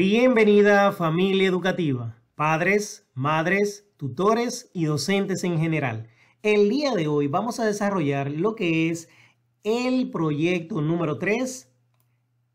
Bienvenida familia educativa, padres, madres, tutores y docentes en general. El día de hoy vamos a desarrollar lo que es el proyecto número 3,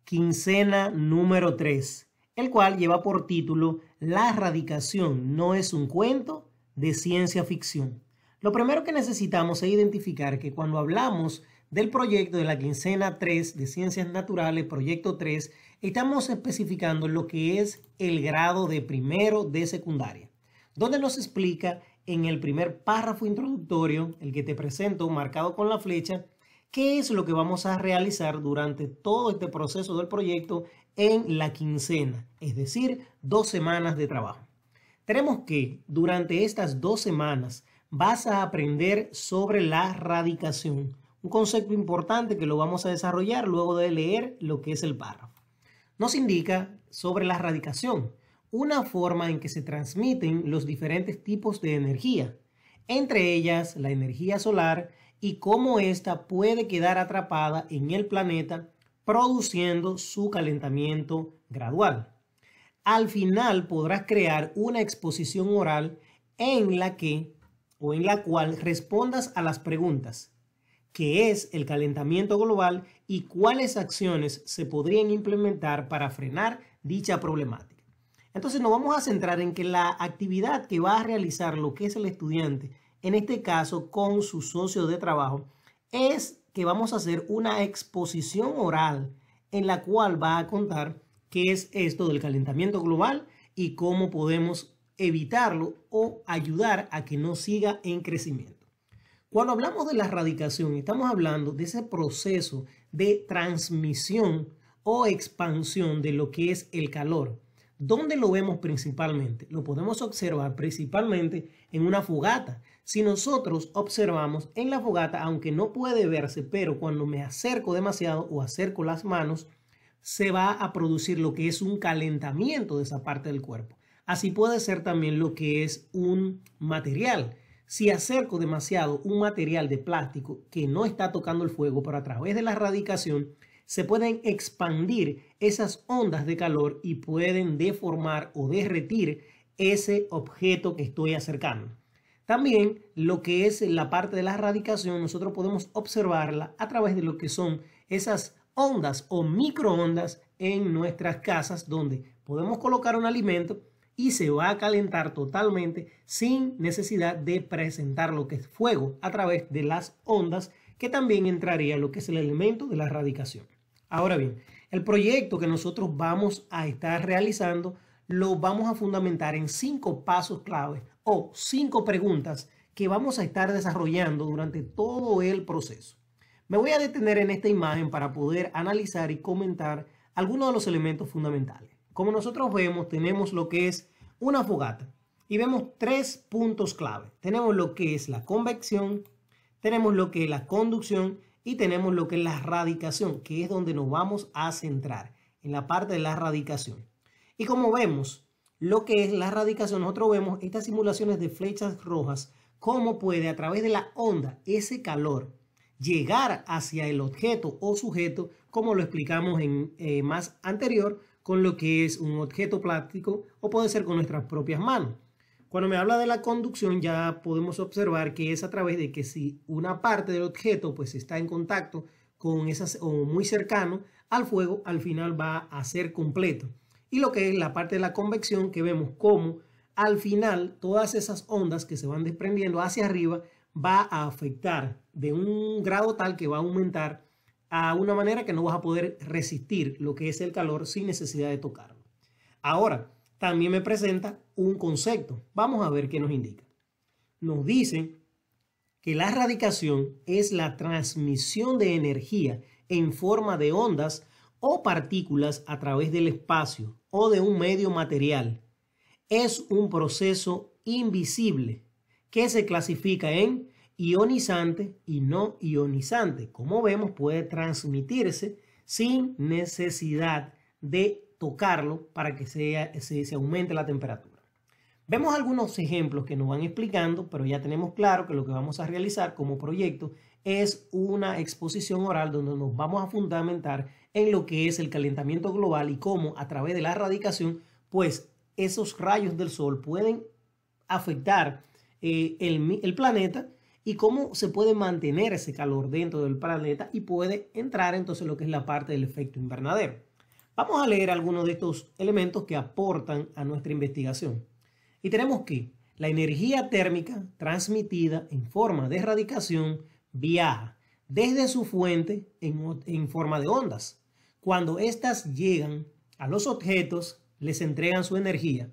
quincena número 3, el cual lleva por título La radicación no es un cuento de ciencia ficción. Lo primero que necesitamos es identificar que cuando hablamos del proyecto de la quincena 3 de Ciencias Naturales, proyecto 3, estamos especificando lo que es el grado de primero de secundaria, donde nos explica en el primer párrafo introductorio, el que te presento marcado con la flecha, qué es lo que vamos a realizar durante todo este proceso del proyecto en la quincena, es decir, 2 semanas de trabajo. Tenemos que durante estas 2 semanas vas a aprender sobre la radicación, un concepto importante que lo vamos a desarrollar luego de leer lo que es el párrafo. Nos indica sobre la radicación, una forma en que se transmiten los diferentes tipos de energía, entre ellas la energía solar y cómo ésta puede quedar atrapada en el planeta produciendo su calentamiento gradual. Al final podrás crear una exposición oral en la cual respondas a las preguntas: ¿qué es el calentamiento global y cuáles acciones se podrían implementar para frenar dicha problemática? Entonces nos vamos a centrar en que la actividad que va a realizar lo que es el estudiante, en este caso con su socio de trabajo, es que vamos a hacer una exposición oral en la cual va a contar qué es esto del calentamiento global y cómo podemos evitarlo o ayudar a que no siga en crecimiento. Cuando hablamos de la radicación, estamos hablando de ese proceso de transmisión o expansión de lo que es el calor. ¿Dónde lo vemos principalmente? Lo podemos observar principalmente en una fogata. Si nosotros observamos en la fogata, aunque no puede verse, pero cuando me acerco demasiado o acerco las manos, se va a producir lo que es un calentamiento de esa parte del cuerpo. Así puede ser también lo que es un material. Si acerco demasiado un material de plástico que no está tocando el fuego, pero a través de la radicación se pueden expandir esas ondas de calor y pueden deformar o derretir ese objeto que estoy acercando. También lo que es la parte de la radicación, nosotros podemos observarla a través de lo que son esas ondas o microondas en nuestras casas, donde podemos colocar un alimento y se va a calentar totalmente sin necesidad de presentar lo que es fuego a través de las ondas, que también entraría lo que es el elemento de la radicación. Ahora bien, el proyecto que nosotros vamos a estar realizando lo vamos a fundamentar en 5 pasos claves o 5 preguntas que vamos a estar desarrollando durante todo el proceso. Me voy a detener en esta imagen para poder analizar y comentar algunos de los elementos fundamentales. Como nosotros vemos, tenemos lo que es una fogata y vemos 3 puntos clave. Tenemos lo que es la convección, tenemos lo que es la conducción y tenemos lo que es la radicación, que es donde nos vamos a centrar, en la parte de la radicación. Y como vemos lo que es la radicación, nosotros vemos estas simulaciones de flechas rojas, cómo puede a través de la onda ese calor llegar hacia el objeto o sujeto, como lo explicamos en más anterior, con lo que es un objeto plástico o puede ser con nuestras propias manos. Cuando me habla de la conducción, ya podemos observar que es a través de que si una parte del objeto pues está en contacto con esas o muy cercano al fuego, al final va a ser completo. Y lo que es la parte de la convección, que vemos cómo al final todas esas ondas que se van desprendiendo hacia arriba va a afectar de un grado tal que va a aumentar a una manera que no vas a poder resistir lo que es el calor sin necesidad de tocarlo. Ahora, también me presenta un concepto. Vamos a ver qué nos indica. Nos dice que la radicación es la transmisión de energía en forma de ondas o partículas a través del espacio o de un medio material. Es un proceso invisible que se clasifica en ionizante y no ionizante. Como vemos, puede transmitirse sin necesidad de tocarlo para que se aumente la temperatura. Vemos algunos ejemplos que nos van explicando, pero ya tenemos claro que lo que vamos a realizar como proyecto es una exposición oral donde nos vamos a fundamentar en lo que es el calentamiento global y cómo a través de la radiación, pues esos rayos del sol pueden afectar el planeta y cómo se puede mantener ese calor dentro del planeta y puede entrar entonces lo que es la parte del efecto invernadero. Vamos a leer algunos de estos elementos que aportan a nuestra investigación. Y tenemos que la energía térmica transmitida en forma de radiación viaja desde su fuente en forma de ondas. Cuando éstas llegan a los objetos, les entregan su energía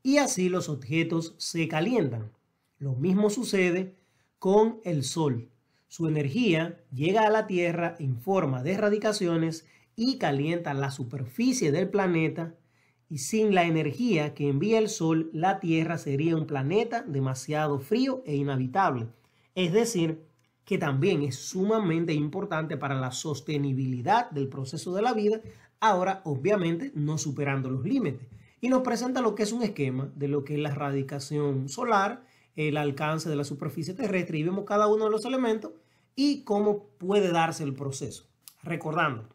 y así los objetos se calientan. Lo mismo sucede con el Sol. Su energía llega a la Tierra en forma de radiaciones y calienta la superficie del planeta, y sin la energía que envía el Sol, la Tierra sería un planeta demasiado frío e inhabitable. Es decir, que también es sumamente importante para la sostenibilidad del proceso de la vida, ahora obviamente no superando los límites. Y nos presenta lo que es un esquema de lo que es la radiación solar, el alcance de la superficie terrestre, y vemos cada uno de los elementos y cómo puede darse el proceso. Recordando,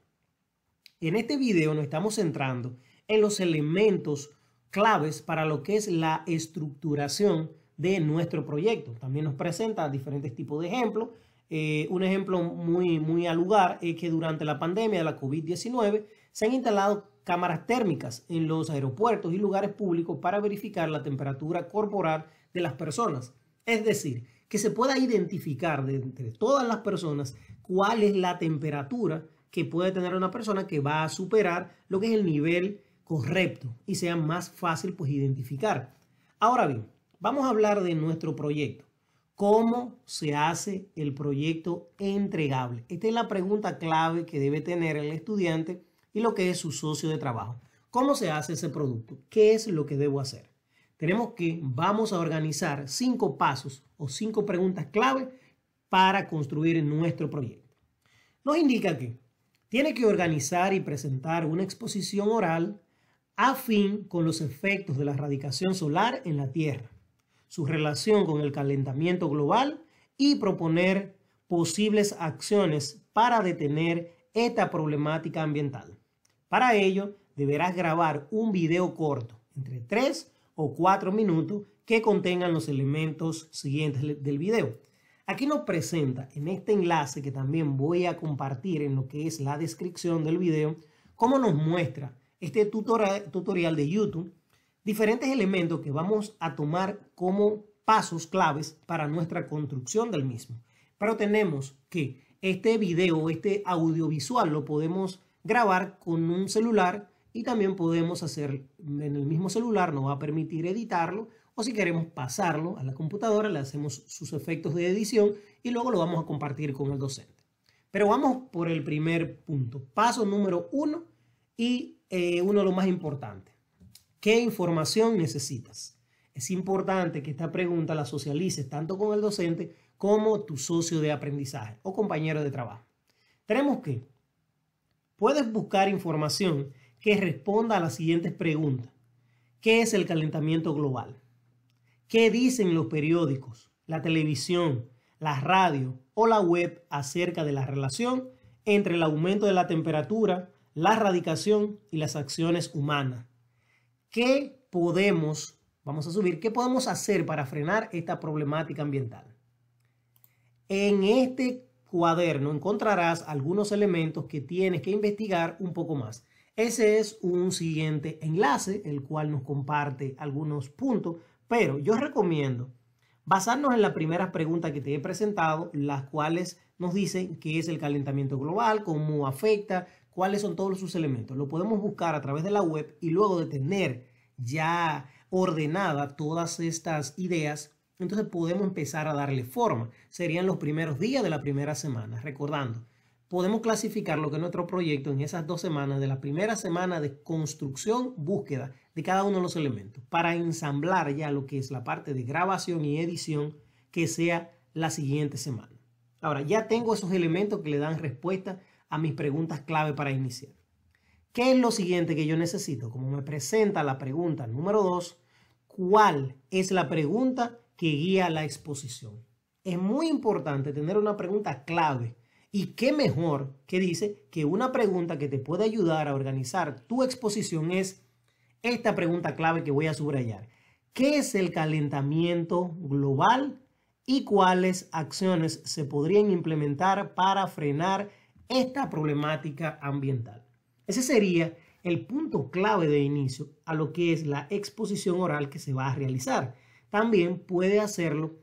en este video nos estamos centrando en los elementos claves para lo que es la estructuración de nuestro proyecto. También nos presenta diferentes tipos de ejemplos. Un ejemplo muy al lugar es que durante la pandemia de la COVID-19 se han instalado cámaras térmicas en los aeropuertos y lugares públicos para verificar la temperatura corporal de las personas. Es decir, que se pueda identificar de entre todas las personas cuál es la temperatura que puede tener una persona que va a superar lo que es el nivel correcto y sea más fácil pues identificar. Ahora bien, vamos a hablar de nuestro proyecto. ¿Cómo se hace el proyecto entregable? Esta es la pregunta clave que debe tener el estudiante y lo que es su socio de trabajo. ¿Cómo se hace ese producto? ¿Qué es lo que debo hacer? Vamos a organizar 5 pasos o 5 preguntas clave para construir nuestro proyecto. Nos indica que tiene que organizar y presentar una exposición oral afín con los efectos de la radiación solar en la Tierra, su relación con el calentamiento global y proponer posibles acciones para detener esta problemática ambiental. Para ello, deberás grabar un video corto, entre 3 o 4 minutos, que contengan los elementos siguientes del video. Aquí nos presenta en este enlace que también voy a compartir en lo que es la descripción del video, cómo nos muestra este tutorial de YouTube, diferentes elementos que vamos a tomar como pasos claves para nuestra construcción del mismo. Pero tenemos que este video, este audiovisual lo podemos grabar con un celular y también podemos hacer en el mismo celular, nos va a permitir editarlo, o si queremos pasarlo a la computadora, le hacemos sus efectos de edición y luego lo vamos a compartir con el docente. Pero vamos por el primer punto, paso número 1 y uno de los más importantes. ¿Qué información necesitas? Es importante que esta pregunta la socialices tanto con el docente como tu socio de aprendizaje o compañero de trabajo. Tenemos que puedes buscar información que responda a las siguientes preguntas. ¿Qué es el calentamiento global? ¿Qué dicen los periódicos, la televisión, la radio o la web acerca de la relación entre el aumento de la temperatura, la radiación y las acciones humanas? ¿Qué podemos hacer para frenar esta problemática ambiental? En este cuaderno encontrarás algunos elementos que tienes que investigar un poco más. Ese es un siguiente enlace, el cual nos comparte algunos puntos, pero yo recomiendo basarnos en las primeras preguntas que te he presentado, las cuales nos dicen qué es el calentamiento global, cómo afecta, cuáles son todos sus elementos. Lo podemos buscar a través de la web y luego de tener ya ordenada todas estas ideas, entonces podemos empezar a darle forma. Serían los primeros días de la primera semana. Recordando, podemos clasificar lo que es nuestro proyecto en esas 2 semanas, de la primera semana de construcción, búsqueda de cada uno de los elementos, para ensamblar ya lo que es la parte de grabación y edición, que sea la siguiente semana. Ahora, ya tengo esos elementos que le dan respuesta a mis preguntas clave para iniciar. ¿Qué es lo siguiente que yo necesito? Como me presenta la pregunta número 2, ¿cuál es la pregunta que guía la exposición? Es muy importante tener una pregunta clave Y qué mejor que dice que una pregunta que te puede ayudar a organizar tu exposición es esta pregunta clave que voy a subrayar. ¿Qué es el calentamiento global y cuáles acciones se podrían implementar para frenar esta problemática ambiental? Ese sería el punto clave de inicio a lo que es la exposición oral que se va a realizar. También puede hacerlo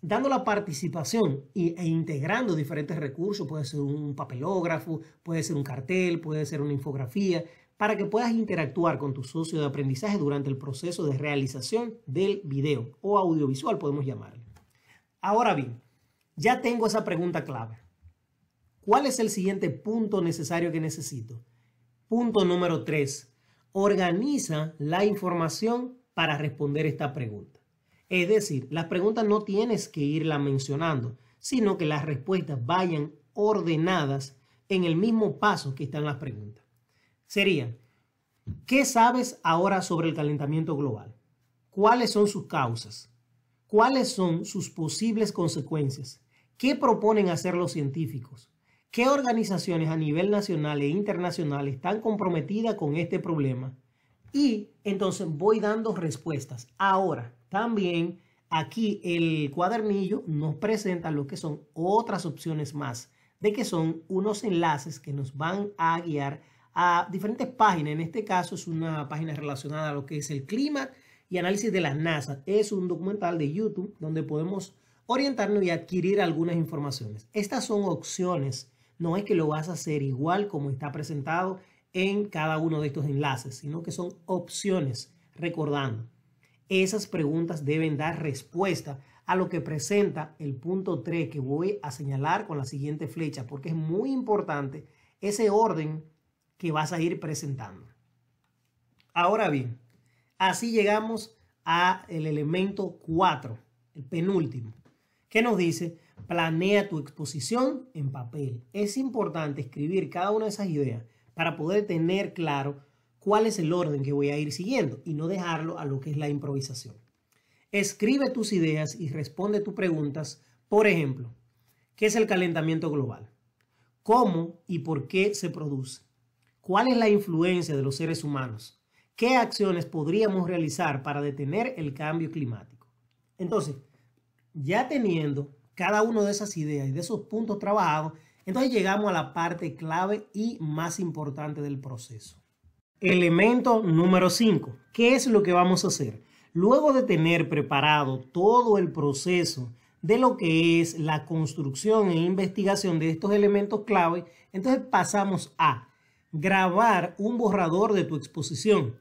dando la participación e integrando diferentes recursos. Puede ser un papelógrafo, puede ser un cartel, puede ser una infografía, para que puedas interactuar con tu socio de aprendizaje durante el proceso de realización del video o audiovisual, podemos llamarlo. Ahora bien, ya tengo esa pregunta clave. ¿Cuál es el siguiente punto necesario que necesito? Punto número 3. Organiza la información para responder esta pregunta. Es decir, las preguntas no tienes que irla mencionando, sino que las respuestas vayan ordenadas en el mismo paso que están las preguntas. Serían, ¿qué sabes ahora sobre el calentamiento global? ¿Cuáles son sus causas? ¿Cuáles son sus posibles consecuencias? ¿Qué proponen hacer los científicos? ¿Qué organizaciones a nivel nacional e internacional están comprometidas con este problema? Y entonces voy dando respuestas. Ahora, también aquí el cuadernillo nos presenta lo que son otras opciones más, de que son unos enlaces que nos van a guiar a diferentes páginas. En este caso es una página relacionada a lo que es el clima y análisis de la NASA. Es un documental de YouTube donde podemos orientarnos y adquirir algunas informaciones. Estas son opciones. No es que lo vas a hacer igual como está presentado en cada uno de estos enlaces, sino que son opciones. Recordando, esas preguntas deben dar respuesta a lo que presenta el punto 3 que voy a señalar con la siguiente flecha, porque es muy importante ese orden que vas a ir presentando. Ahora bien, así llegamos al elemento 4, el penúltimo, que nos dice: planea tu exposición en papel. Es importante escribir cada una de esas ideas para poder tener claro cuál es el orden que voy a ir siguiendo y no dejarlo a lo que es la improvisación. Escribe tus ideas y responde tus preguntas. Por ejemplo, ¿qué es el calentamiento global? ¿Cómo y por qué se produce? ¿Cuál es la influencia de los seres humanos? ¿Qué acciones podríamos realizar para detener el cambio climático? Entonces, ya teniendo cada una de esas ideas y de esos puntos trabajados, entonces llegamos a la parte clave y más importante del proceso. Elemento número 5. ¿Qué es lo que vamos a hacer? Luego de tener preparado todo el proceso de lo que es la construcción e investigación de estos elementos clave, entonces pasamos a grabar un borrador de tu exposición.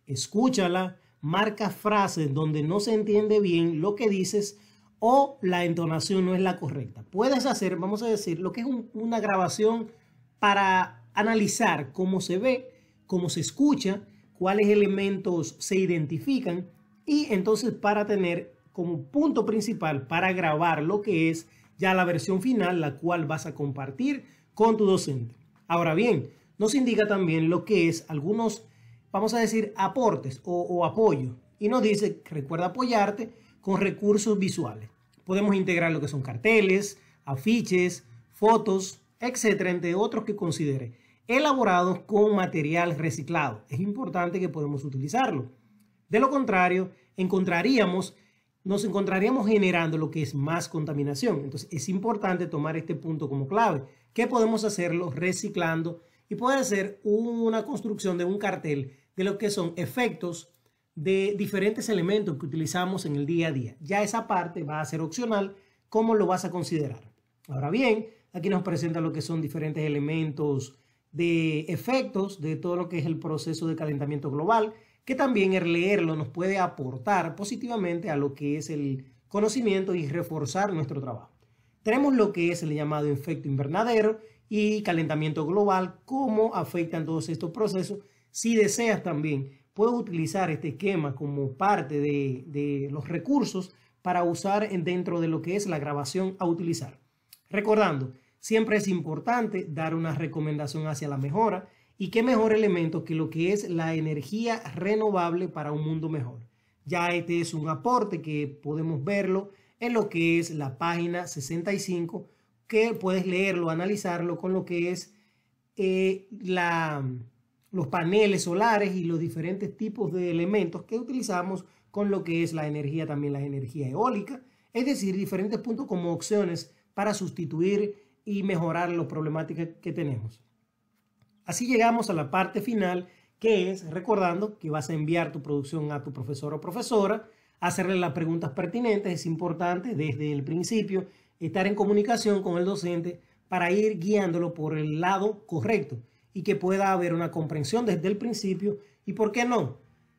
Escúchala, marca frases donde no se entiende bien lo que dices o la entonación no es la correcta. Puedes hacer, vamos a decir, lo que es una grabación para analizar cómo se ve, cómo se escucha, cuáles elementos se identifican y entonces para tener como punto principal para grabar lo que es ya la versión final, la cual vas a compartir con tu docente. Ahora bien, nos indica también lo que es algunos, vamos a decir, aportes o apoyo. Y nos dice, recuerda apoyarte con recursos visuales. Podemos integrar lo que son carteles, afiches, fotos, etcétera, entre otros que considere, elaborados con material reciclado. Es importante que podemos utilizarlo. De lo contrario, nos encontraríamos generando lo que es más contaminación. Entonces, es importante tomar este punto como clave, que podemos hacerlo reciclando y puede ser una construcción de un cartel de lo que son efectos de diferentes elementos que utilizamos en el día a día. Ya esa parte va a ser opcional, ¿cómo lo vas a considerar? Ahora bien, aquí nos presenta lo que son diferentes elementos de efectos de todo lo que es el proceso de calentamiento global, que también el leerlo nos puede aportar positivamente a lo que es el conocimiento y reforzar nuestro trabajo. Tenemos lo que es el llamado efecto invernadero y calentamiento global, cómo afectan todos estos procesos. Si deseas también, puedes utilizar este esquema como parte de los recursos para usar dentro de lo que es la grabación a utilizar. Recordando, siempre es importante dar una recomendación hacia la mejora y qué mejor elemento que lo que es la energía renovable para un mundo mejor. Ya este es un aporte que podemos verlo en lo que es la página 65 que puedes leerlo, analizarlo con lo que es los paneles solares y los diferentes tipos de elementos que utilizamos con lo que es la energía, también la energía eólica, es decir, diferentes puntos como opciones para sustituir y mejorar las problemáticas que tenemos. Así llegamos a la parte final, que es recordando que vas a enviar tu producción a tu profesor o profesora, hacerle las preguntas pertinentes. Es importante desde el principio estar en comunicación con el docente para ir guiándolo por el lado correcto y que pueda haber una comprensión desde el principio. Y por qué no,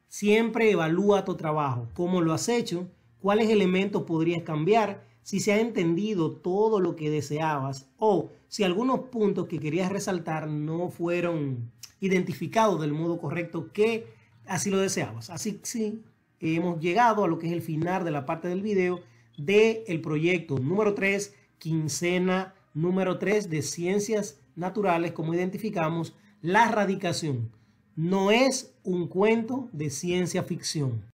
siempre evalúa tu trabajo, cómo lo has hecho, cuáles elementos podrías cambiar, si se ha entendido todo lo que deseabas o si algunos puntos que querías resaltar no fueron identificados del modo correcto que así lo deseabas. Así sí, hemos llegado a lo que es el final de la parte del video del proyecto número 3, quincena número 3 de Ciencias Naturales. Como identificamos, la radicación no es un cuento de ciencia ficción.